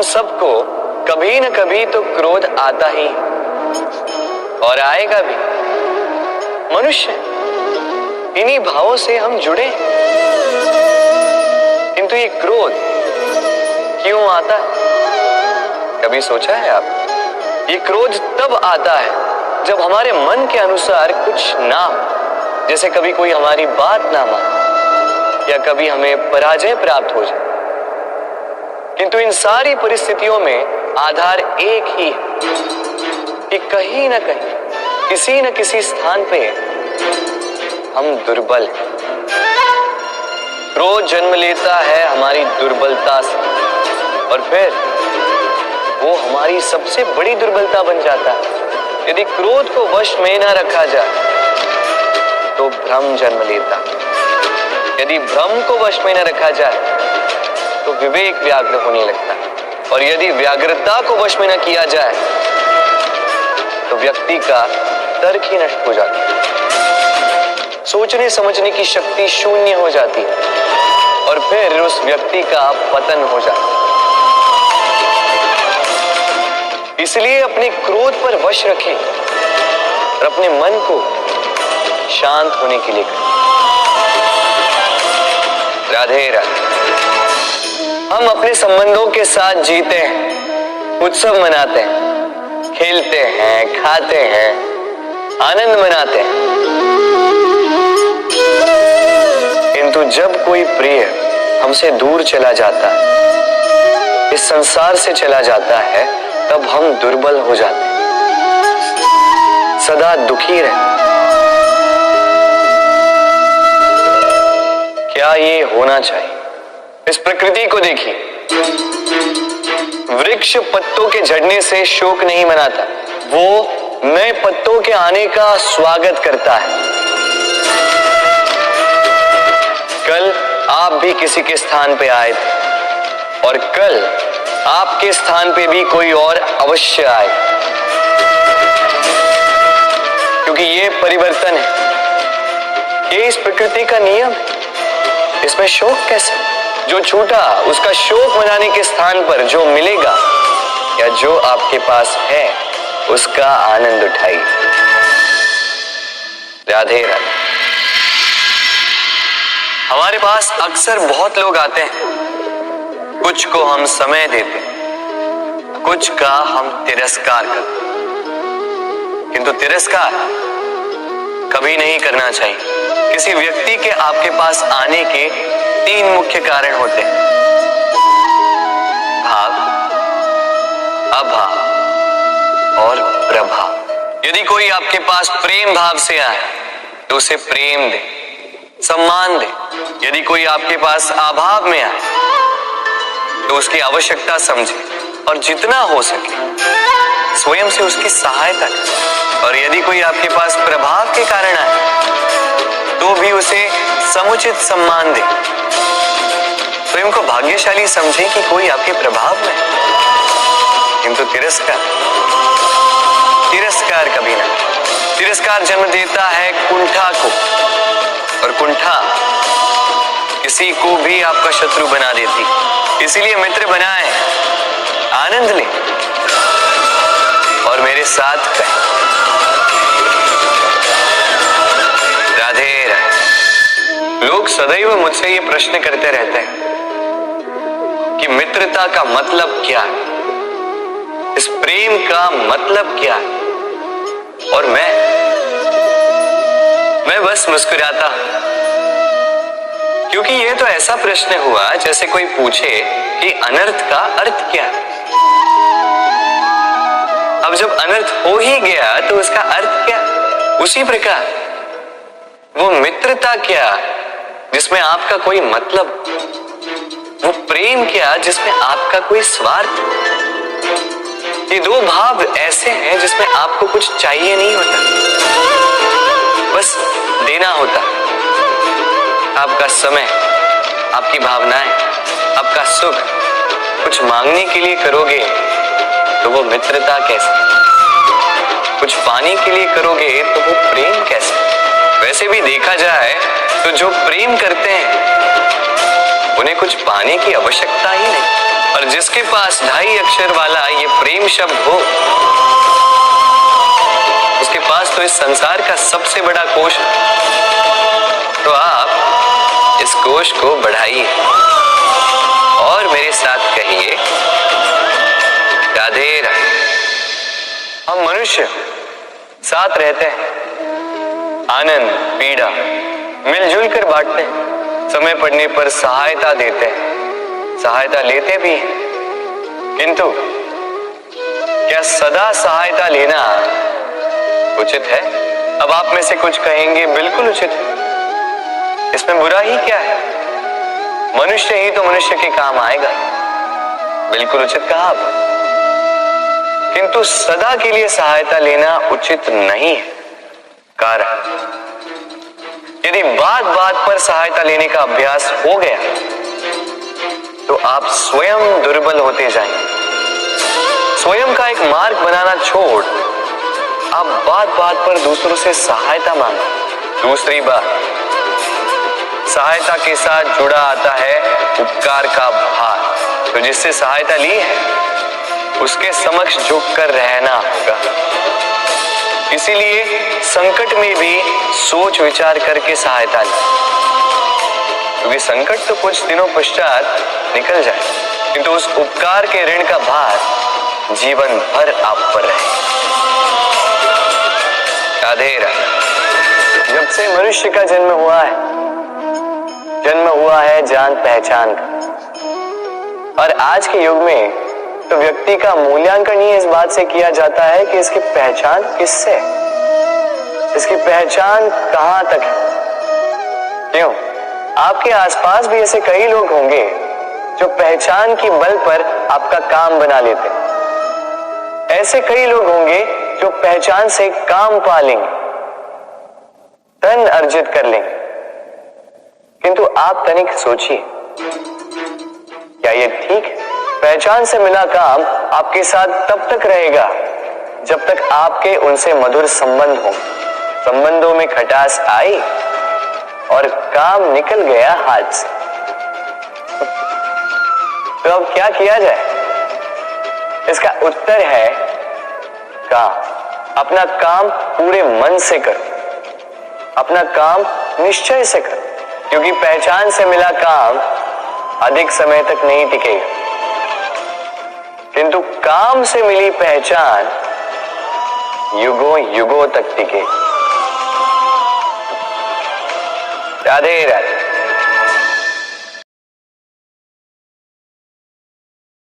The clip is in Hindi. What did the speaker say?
हम सबको कभी न कभी तो क्रोध आता ही और आएगा भी। मनुष्य, इन्हीं भावों से हम जुड़े। किंतु ये क्रोध क्यों आता है? कभी सोचा है आप? ये क्रोध तब आता है जब हमारे मन के अनुसार कुछ ना हो, जैसे कभी कोई हमारी बात ना माने या कभी हमें पराजय प्राप्त हो जाए। किंतु इन सारी परिस्थितियों में आधार एक ही है कि कहीं ना कहीं, किसी न किसी स्थान पे हम दुर्बल हैं। क्रोध जन्म लेता है हमारी दुर्बलता से और फिर वो हमारी सबसे बड़ी दुर्बलता बन जाता है। यदि क्रोध को वश में न रखा जाए तो भ्रम जन्म लेता है। यदि भ्रम को वश में न रखा जाए तो विवेक व्याग्र होने लगता है और यदि व्याग्रता को वश में न किया जाए तो व्यक्ति का तर्क ही नष्ट हो जाता है। सोचने समझने की शक्ति शून्य हो जाती है और फिर उस व्यक्ति का पतन हो जाता है। इसलिए अपने क्रोध पर वश रखें और अपने मन को शांत होने के लिए करें। राधे राधे। हम अपने संबंधों के साथ जीते हैं, उत्सव मनाते हैं, खेलते हैं, खाते हैं, आनंद मनाते हैं। किंतु जब कोई प्रिय हमसे दूर चला जाता है, इस संसार से चला जाता है, तब हम दुर्बल हो जाते हैं, सदा दुखी रहते। क्या ये होना चाहिए? इस प्रकृति को देखिए। वृक्ष पत्तों के झड़ने से शोक नहीं मनाता, वो नए पत्तों के आने का स्वागत करता है। कल आप भी किसी के स्थान पे आए थे और कल आपके स्थान पे भी कोई और अवश्य आए, क्योंकि ये परिवर्तन है। ये इस प्रकृति का नियम है। इसमें शोक कैसे? जो छूटा उसका शोक मनाने के स्थान पर जो मिलेगा या जो आपके पास है उसका आनंद उठाइए। राधे राधे। हमारे पास अक्सर बहुत लोग आते हैं, कुछ को हम समय देते, कुछ का हम तिरस्कार करते, किंतु तिरस्कार कभी नहीं करना चाहिए। किसी व्यक्ति के आपके पास आने के 3 मुख्य कारण होते हैं: भाव, अभाव और प्रभाव। यदि कोई आपके पास प्रेम भाव से आए तो उसे प्रेम दे, सम्मान दे। यदि कोई आपके पास अभाव में आए तो उसकी आवश्यकता समझे और जितना हो सके स्वयं से उसकी सहायता करें। और यदि कोई आपके पास प्रभाव के कारण आए तो भी उसे समुचित सम्मान दे। स्वयं को भाग्यशाली समझे कि कोई आपके प्रभाव में। किंतु तिरस्कार कभी ना। तिरस्कार जन्म देता है कुंठा को, और कुंठा किसी को भी आपका शत्रु बना देती। इसीलिए मित्र बनाए, आनंद ले और मेरे साथ कहें राधे राधे। लोग सदैव मुझसे ये प्रश्न करते रहते हैं कि मित्रता का मतलब क्या है, इस प्रेम का मतलब क्या है। और मैं बस मुस्कुराता हूं, क्योंकि यह तो ऐसा प्रश्न हुआ जैसे कोई पूछे कि अनर्थ का अर्थ क्या है। अब जब अनर्थ हो ही गया तो उसका अर्थ क्या? उसी प्रकार वो मित्रता क्या जिसमें आपका कोई मतलब, वो प्रेम क्या जिसमें आपका कोई स्वार्थ। ये 2 भाव ऐसे हैं जिसमें आपको कुछ चाहिए नहीं होता, बस देना होता। आपका समय, आपकी भावनाएं, आपका सुख कुछ मांगने के लिए करोगे तो वो मित्रता कैसे? कुछ पाने के लिए करोगे तो वो प्रेम कैसे? वैसे भी देखा जाए तो जो प्रेम करते हैं उन्हें कुछ पाने की आवश्यकता ही नहीं। और जिसके पास 2.5 अक्षर वाला ये प्रेम शब्द हो, उसके पास तो इस संसार का सबसे बड़ा कोश है। तो आप इस कोश को बढ़ाइए और मेरे साथ कहिए, राधे राधे। हम मनुष्य साथ रहते हैं, आनंद पीड़ा मिलजुल कर बांटते हैं, समय पड़ने पर सहायता देते हैं, सहायता लेते भी हैं। किंतु क्या सदा सहायता लेना उचित है? अब आप में से कुछ कहेंगे बिल्कुल उचित है, इसमें बुरा ही क्या है, मनुष्य ही तो मनुष्य के काम आएगा। बिल्कुल उचित कहा आप, किंतु सदा के लिए सहायता लेना उचित नहीं है। कारण, यदि बात बात पर सहायता लेने का अभ्यास हो गया तो आप स्वयं दुर्बल होते जाएंगे। स्वयं का एक मार्ग बनाना छोड़ आप बात बात पर दूसरों से सहायता मांगो। दूसरी बात, सहायता के साथ जुड़ा आता है उपकार का भार। तो जिससे सहायता ली है उसके समक्ष झुककर रहना होगा। इसीलिए संकट में भी सोच विचार करके सहायता ली, क्योंकि संकट तो कुछ दिनों पश्चात निकल जाए, किंतु उस उपकार के ऋण का भार जीवन भर आप पर रहे। राधे राधे। जब से मनुष्य का जन्म हुआ है जान पहचान का, और आज के युग में तो व्यक्ति का मूल्यांकन ही इस बात से किया जाता है कि इसकी पहचान किससे, इसकी पहचान कहां तक है। क्यों? आपके आसपास भी ऐसे कई लोग होंगे जो पहचान की बल पर आपका काम बना लेते हैं। ऐसे कई लोग होंगे जो पहचान से काम पा लेंगे, धन अर्जित कर लेंगे। किंतु आप तनिक सोचिए, क्या ये ठीक है? पहचान से मिला काम आपके साथ तब तक रहेगा जब तक आपके उनसे मधुर संबंध हो। संबंधों में खटास आई और काम निकल गया हाथ से, तो अब क्या किया जाए? इसका उत्तर है काम। अपना काम पूरे मन से करो, अपना काम निश्चय से करो, क्योंकि पहचान से मिला काम अधिक समय तक नहीं टिकेगा, किंतु काम से मिली पहचान युगों युगों तक टिकेगी। राधे राधे।